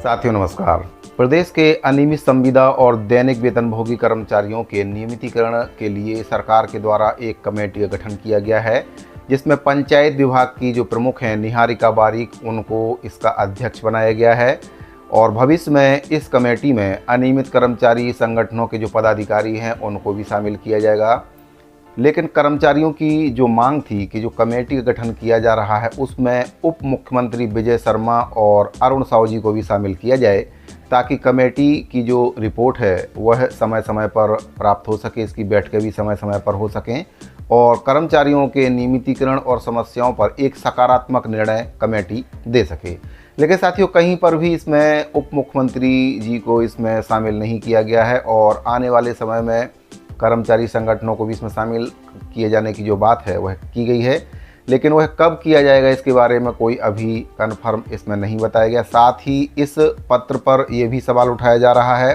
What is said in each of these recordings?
साथियों नमस्कार। प्रदेश के अनियमित संविदा और दैनिक वेतनभोगी कर्मचारियों के नियमितीकरण के लिए सरकार के द्वारा एक कमेटी का गठन किया गया है, जिसमें पंचायत विभाग की जो प्रमुख हैं निहारिका बारिक, उनको इसका अध्यक्ष बनाया गया है। और भविष्य में इस कमेटी में अनियमित कर्मचारी संगठनों के जो पदाधिकारी हैं उनको भी शामिल किया जाएगा। लेकिन कर्मचारियों की जो मांग थी कि जो कमेटी का गठन किया जा रहा है उसमें उप मुख्यमंत्री विजय शर्मा और अरुण साहू जी को भी शामिल किया जाए, ताकि कमेटी की जो रिपोर्ट है वह समय समय पर प्राप्त हो सके, इसकी बैठकें भी समय समय पर हो सकें और कर्मचारियों के नियमितीकरण और समस्याओं पर एक सकारात्मक निर्णय कमेटी दे सके। लेकिन साथियों, कहीं पर भी इसमें उप मुख्यमंत्री जी को इसमें शामिल नहीं किया गया है और आने वाले समय में कर्मचारी संगठनों को भी इसमें शामिल किए जाने की जो बात है वह की गई है, लेकिन वह कब किया जाएगा इसके बारे में कोई अभी कन्फर्म इसमें नहीं बताया गया। साथ ही इस पत्र पर यह भी सवाल उठाया जा रहा है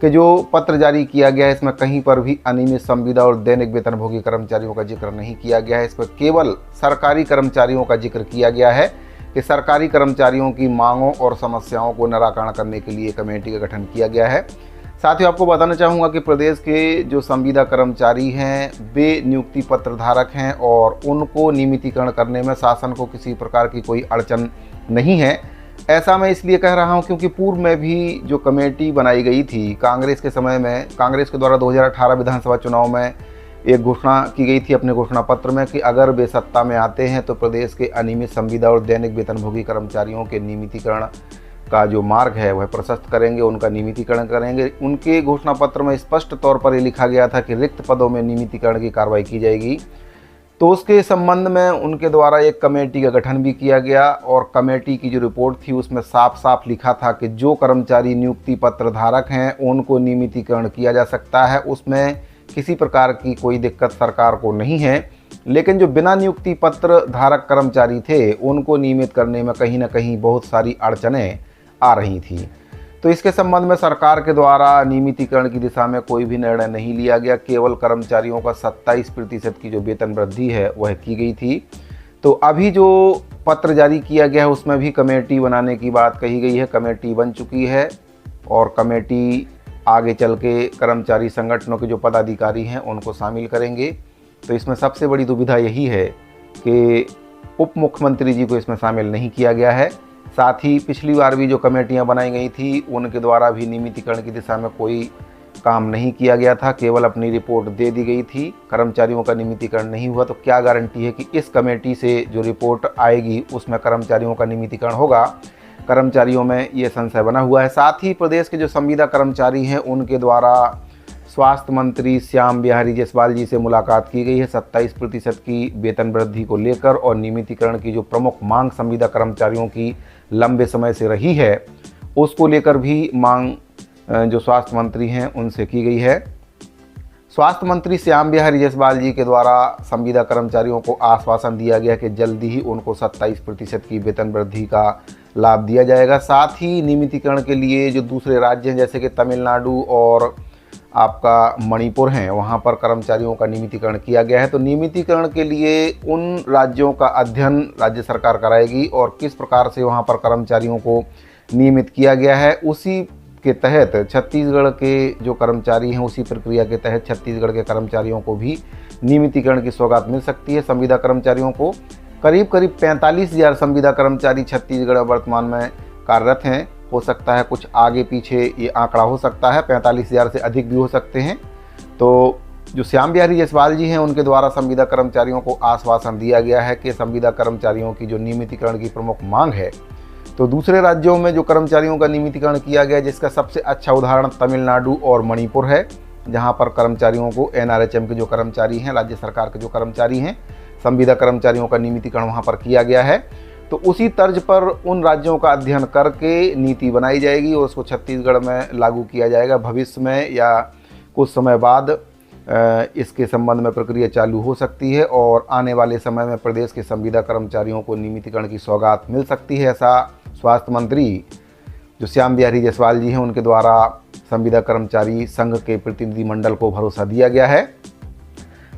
कि जो पत्र जारी किया गया है इसमें कहीं पर भी अनियमित संविदा और दैनिक वेतनभोगी कर्मचारियों का जिक्र नहीं किया गया है। इस पर केवल सरकारी कर्मचारियों का जिक्र किया गया है कि सरकारी कर्मचारियों की मांगों और समस्याओं को निराकरण करने के लिए कमेटी का गठन किया गया है। साथ ही आपको बताना चाहूँगा कि प्रदेश के जो संविदा कर्मचारी हैं वे नियुक्ति पत्र धारक हैं और उनको नियमितीकरण करने में शासन को किसी प्रकार की कोई अड़चन नहीं है। ऐसा मैं इसलिए कह रहा हूं क्योंकि पूर्व में भी जो कमेटी बनाई गई थी कांग्रेस के समय में, कांग्रेस के द्वारा 2018 विधानसभा चुनाव में एक घोषणा की गई थी अपने घोषणा पत्र में कि अगर वे सत्ता में आते हैं तो प्रदेश के अनियमित संविदा और दैनिक वेतनभोगी कर्मचारियों के नियमितीकरण का जो मार्ग है वह प्रशस्त करेंगे, उनका नियमितीकरण करेंगे। उनके घोषणा पत्र में स्पष्ट तौर पर ये लिखा गया था कि रिक्त पदों में नियमितीकरण की कार्रवाई की जाएगी। तो उसके संबंध में उनके द्वारा एक कमेटी का गठन भी किया गया और कमेटी की जो रिपोर्ट थी उसमें साफ साफ लिखा था कि जो कर्मचारी नियुक्ति पत्र धारक हैं उनको नियमितीकरण किया जा सकता है, उसमें किसी प्रकार की कोई दिक्कत सरकार को नहीं है। लेकिन जो बिना नियुक्ति पत्र धारक कर्मचारी थे उनको नियमित करने में कहीं ना कहीं बहुत सारी अड़चनें आ रही थी। तो इसके संबंध में सरकार के द्वारा नियमितीकरण की दिशा में कोई भी निर्णय नहीं लिया गया। केवल कर्मचारियों का 27% की जो वेतन वृद्धि है वह की गई थी। तो अभी जो पत्र जारी किया गया है उसमें भी कमेटी बनाने की बात कही गई है। कमेटी बन चुकी है और कमेटी आगे चल के कर्मचारी संगठनों के जो पदाधिकारी हैं उनको शामिल करेंगे। तो इसमें सबसे बड़ी दुविधा यही है कि उप मुख्यमंत्री जी को इसमें शामिल नहीं किया गया है। साथ ही पिछली बार भी जो कमेटियां बनाई गई थी उनके द्वारा भी नियमितीकरण की दिशा में कोई काम नहीं किया गया था, केवल अपनी रिपोर्ट दे दी गई थी। कर्मचारियों का नियमितीकरण नहीं हुआ। तो क्या गारंटी है कि इस कमेटी से जो रिपोर्ट आएगी उसमें कर्मचारियों का नियमितीकरण होगा? कर्मचारियों में ये संशय बना हुआ है। साथ ही प्रदेश के जो संविदा कर्मचारी हैं उनके द्वारा स्वास्थ्य मंत्री श्याम बिहारी जायसवाल जी से मुलाकात की गई है 27% की वेतन वृद्धि को लेकर, और नियमितीकरण की जो प्रमुख मांग संविदा कर्मचारियों की लंबे समय से रही है उसको लेकर भी मांग जो स्वास्थ्य मंत्री हैं उनसे की गई है। स्वास्थ्य मंत्री श्याम बिहारी जायसवाल जी के द्वारा संविदा कर्मचारियों को आश्वासन दिया गया कि जल्दी ही उनको 27% की वेतन वृद्धि का लाभ दिया जाएगा। साथ ही नियमितीकरण के लिए जो दूसरे राज्य हैं जैसे कि तमिलनाडु और आपका मणिपुर हैं वहाँ पर कर्मचारियों का नियमितीकरण किया गया है। तो नियमितीकरण के लिए उन राज्यों का अध्ययन राज्य सरकार कराएगी और किस प्रकार से वहाँ पर कर्मचारियों को नियमित किया गया है उसी के तहत छत्तीसगढ़ के जो कर्मचारी हैं उसी प्रक्रिया के तहत छत्तीसगढ़ के कर्मचारियों को भी नियमितीकरण की सौगात मिल सकती है। संविदा कर्मचारियों को करीब 45,000 संविदा कर्मचारी छत्तीसगढ़ वर्तमान में कार्यरत हैं। हो सकता है कुछ आगे पीछे ये आंकड़ा हो सकता है, 45,000 से अधिक भी हो सकते हैं। तो जो श्याम बिहारी जायसवाल जी हैं उनके द्वारा संविदा कर्मचारियों को आश्वासन दिया गया है कि संविदा कर्मचारियों की जो नियमितीकरण की प्रमुख मांग है, तो दूसरे राज्यों में जो कर्मचारियों का नियमितीकरण किया गया जिसका सबसे अच्छा उदाहरण तमिलनाडु और मणिपुर है, जहां पर कर्मचारियों को NRHM के जो कर्मचारी हैं, राज्य सरकार के जो कर्मचारी हैं, संविदा कर्मचारियों का नियमितीकरण वहां पर किया गया है। तो उसी तर्ज पर उन राज्यों का अध्ययन करके नीति बनाई जाएगी और उसको छत्तीसगढ़ में लागू किया जाएगा। भविष्य में या कुछ समय बाद इसके संबंध में प्रक्रिया चालू हो सकती है और आने वाले समय में प्रदेश के संविदा कर्मचारियों को नियमितीकरण की सौगात मिल सकती है। ऐसा स्वास्थ्य मंत्री जो श्याम बिहारी जायसवाल जी हैं उनके द्वारा संविदा कर्मचारी संघ के प्रतिनिधिमंडल को भरोसा दिया गया है।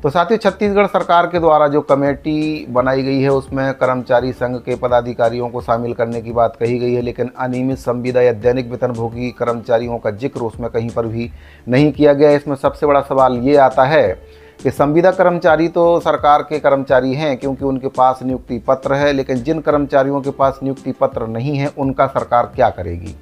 तो साथियों, छत्तीसगढ़ सरकार के द्वारा जो कमेटी बनाई गई है उसमें कर्मचारी संघ के पदाधिकारियों को शामिल करने की बात कही गई है, लेकिन अनियमित संविदा या दैनिक वेतनभोगी कर्मचारियों का जिक्र उसमें कहीं पर भी नहीं किया गया। इसमें सबसे बड़ा सवाल ये आता है कि संविदा कर्मचारी तो सरकार के कर्मचारी हैं क्योंकि उनके पास नियुक्ति पत्र है, लेकिन जिन कर्मचारियों के पास नियुक्ति पत्र नहीं है उनका सरकार क्या करेगी,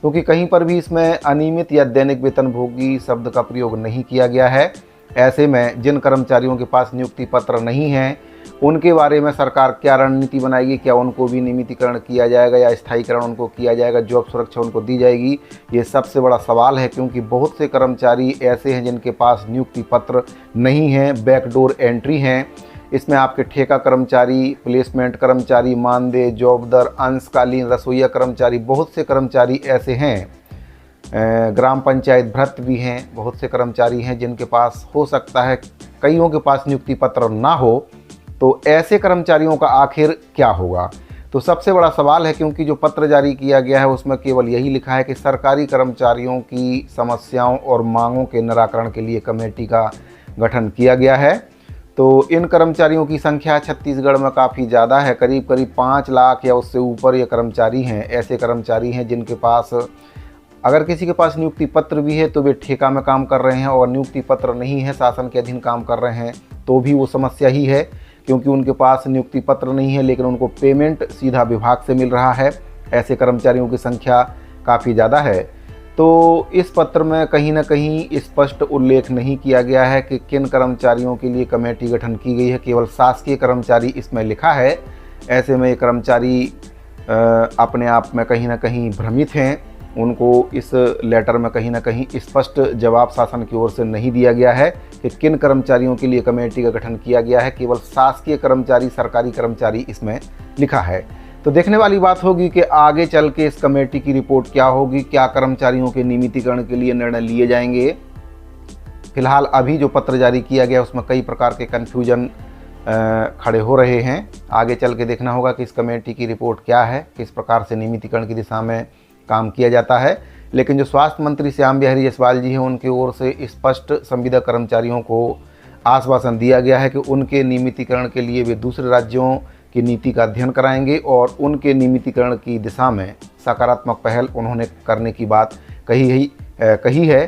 क्योंकि कहीं पर भी इसमें अनियमित या दैनिक वेतनभोगी शब्द का प्रयोग नहीं किया गया है। ऐसे में जिन कर्मचारियों के पास नियुक्ति पत्र नहीं है उनके बारे में सरकार क्या रणनीति बनाएगी, क्या उनको भी नियमितीकरण किया जाएगा या स्थायीकरण उनको किया जाएगा, जॉब सुरक्षा उनको दी जाएगी, ये सबसे बड़ा सवाल है। क्योंकि बहुत से कर्मचारी ऐसे हैं जिनके पास नियुक्ति पत्र नहीं है, बैकडोर एंट्री हैं। इसमें आपके ठेका कर्मचारी, प्लेसमेंट कर्मचारी, मानदेय, जॉबदर, अंशकालीन, रसोईया कर्मचारी, बहुत से कर्मचारी ऐसे हैं। ग्राम पंचायत भ्रष्ट भी हैं, बहुत से कर्मचारी हैं जिनके पास हो सकता है कईयों के पास नियुक्ति पत्र ना हो, तो ऐसे कर्मचारियों का आखिर क्या होगा। तो सबसे बड़ा सवाल है, क्योंकि जो पत्र जारी किया गया है उसमें केवल यही लिखा है कि सरकारी कर्मचारियों की समस्याओं और मांगों के निराकरण के लिए कमेटी का गठन किया गया है। तो इन कर्मचारियों की संख्या छत्तीसगढ़ में काफ़ी ज़्यादा है, करीब 5 लाख या उससे ऊपर ये कर्मचारी हैं। ऐसे कर्मचारी हैं जिनके पास, अगर किसी के पास नियुक्ति पत्र भी है तो वे ठेका में काम कर रहे हैं, और नियुक्ति पत्र नहीं है, शासन के अधीन काम कर रहे हैं, तो भी वो समस्या ही है, क्योंकि उनके पास नियुक्ति पत्र नहीं है लेकिन उनको पेमेंट सीधा विभाग से मिल रहा है। ऐसे कर्मचारियों की संख्या काफ़ी ज़्यादा है। तो इस पत्र में कहीं ना कहीं स्पष्ट उल्लेख नहीं किया गया है कि किन कर्मचारियों के लिए कमेटी गठन की गई है, केवल शासकीय कर्मचारी इसमें लिखा है। ऐसे में ये कर्मचारी अपने आप में कहीं ना कहीं भ्रमित हैं। उनको इस लेटर में कहीं ना कहीं स्पष्ट जवाब शासन की ओर से नहीं दिया गया है कि किन कर्मचारियों के लिए कमेटी का गठन किया गया है, केवल शासकीय कर्मचारी, सरकारी कर्मचारी इसमें लिखा है। तो देखने वाली बात होगी कि आगे चल के इस कमेटी की रिपोर्ट क्या होगी, क्या कर्मचारियों के नियमितीकरण के लिए निर्णय लिए जाएंगे। फिलहाल अभी जो पत्र जारी किया गया उसमें कई प्रकार के कन्फ्यूजन खड़े हो रहे हैं। आगे चल के देखना होगा कि इस कमेटी की रिपोर्ट क्या है, किस प्रकार से नियमितीकरण की दिशा में काम किया जाता है। लेकिन जो स्वास्थ्य मंत्री श्याम बिहारी जायसवाल जी हैं, उनकी ओर से स्पष्ट संविदा कर्मचारियों को आश्वासन दिया गया है कि उनके नियमितीकरण के लिए वे दूसरे राज्यों की नीति का अध्ययन कराएंगे और उनके नियमितीकरण की दिशा में सकारात्मक पहल उन्होंने करने की बात कही है।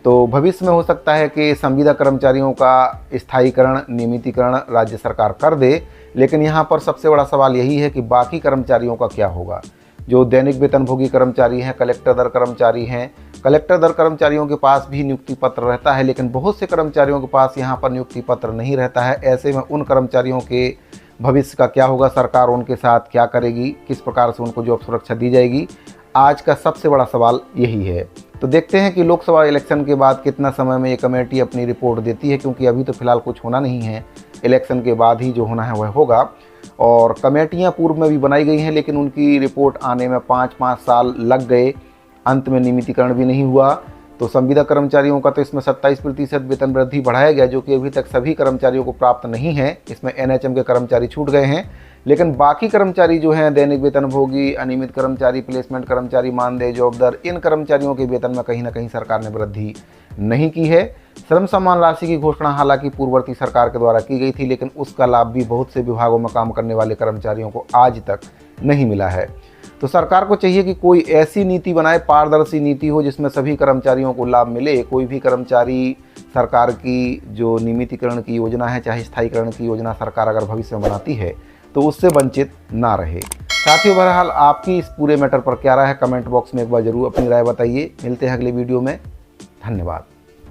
तो भविष्य में हो सकता है कि संविदा कर्मचारियों का स्थायीकरण, नियमितीकरण राज्य सरकार कर दे। लेकिन यहाँ पर सबसे बड़ा सवाल यही है कि बाकी कर्मचारियों का क्या होगा। जो दैनिक वेतनभोगी कर्मचारी हैं, कलेक्टर दर कर्मचारी हैं, कलेक्टर दर कर्मचारियों के पास भी नियुक्ति पत्र रहता है, लेकिन बहुत से कर्मचारियों के पास यहाँ पर नियुक्ति पत्र नहीं रहता है। ऐसे में उन कर्मचारियों के भविष्य का क्या होगा, सरकार उनके साथ क्या करेगी, किस प्रकार से उनको जॉब सुरक्षा दी जाएगी, आज का सबसे बड़ा सवाल यही है। तो देखते हैं कि लोकसभा इलेक्शन के बाद कितना समय में ये कमेटी अपनी रिपोर्ट देती है, क्योंकि अभी तो फिलहाल कुछ होना नहीं है। इलेक्शन के बाद ही जो होना है वह होगा। और कमेटियां पूर्व में भी बनाई गई हैं, लेकिन उनकी रिपोर्ट आने में 5-5 साल लग गए, अंत में नियमितीकरण भी नहीं हुआ। तो संविदा कर्मचारियों का तो इसमें 27% वेतन वृद्धि बढ़ाया गया, जो कि अभी तक सभी कर्मचारियों को प्राप्त नहीं है। इसमें एनएचएम के कर्मचारी छूट गए हैं, लेकिन बाकी कर्मचारी जो हैं, दैनिक वेतनभोगी, अनियमित कर्मचारी, प्लेसमेंट कर्मचारी, मानदेय, जॉबदर, इन कर्मचारियों के वेतन में कहीं ना कहीं सरकार ने वृद्धि नहीं की है। श्रम सम्मान राशि की घोषणा हालांकि पूर्ववर्ती सरकार के द्वारा की गई थी, लेकिन उसका लाभ भी बहुत से विभागों में काम करने वाले कर्मचारियों को आज तक नहीं मिला है। तो सरकार को चाहिए कि कोई ऐसी नीति बनाए, पारदर्शी नीति हो, जिसमें सभी कर्मचारियों को लाभ मिले। कोई भी कर्मचारी सरकार की जो नियमितीकरण की योजना है, चाहे स्थायीकरण की योजना सरकार अगर भविष्य में बनाती है, तो उससे वंचित ना रहे। साथियों, बहरहाल आपकी इस पूरे मैटर पर क्या राय है, कमेंट बॉक्स में एक बार जरूर अपनी राय बताइए। मिलते हैं अगले वीडियो में। धन्यवाद।